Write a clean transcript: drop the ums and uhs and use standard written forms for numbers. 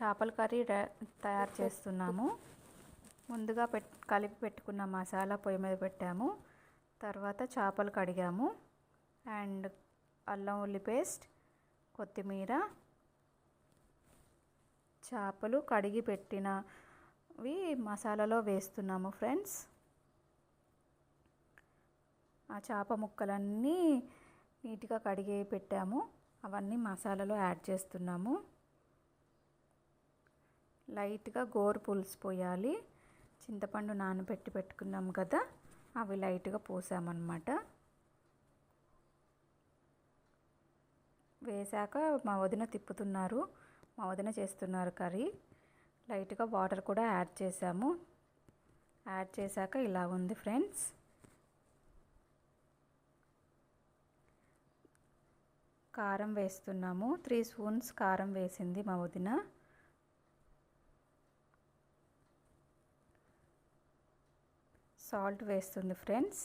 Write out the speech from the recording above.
చేపల కర్రీ తయారు చేస్తున్నాము. ముందుగా కలిపి పెట్టుకున్న మసాలా పొయ్యి మీద పెట్టాము. తర్వాత చేపలు కడిగాము అండ్ అల్లం ఉల్లి పేస్ట్, కొత్తిమీర, చేపలు కడిగి పెట్టినవి మసాలాలో వేస్తున్నాము ఫ్రెండ్స్. ఆ చేప ముక్కలన్నీ నీట్గా కడిగి పెట్టాము. అవన్నీ మసాలాలో యాడ్ చేస్తున్నాము. లైట్గా గోరు పులుసు పోయాలి. చింతపండు నానబెట్టి పెట్టుకున్నాం కదా, అవి లైట్గా పోసామన్నమాట. వేసాక మా వదిన తిప్పుతున్నారు, మా వదిన చేస్తున్నారు కర్రీ. లైట్గా వాటర్ కూడా యాడ్ చేసాము. యాడ్ చేశాక ఇలా ఉంది ఫ్రెండ్స్. కారం వేస్తున్నాము. 3 స్పూన్స్ కారం వేసింది మా వదిన. సాల్ట్ వేస్తుంది ఫ్రెండ్స్.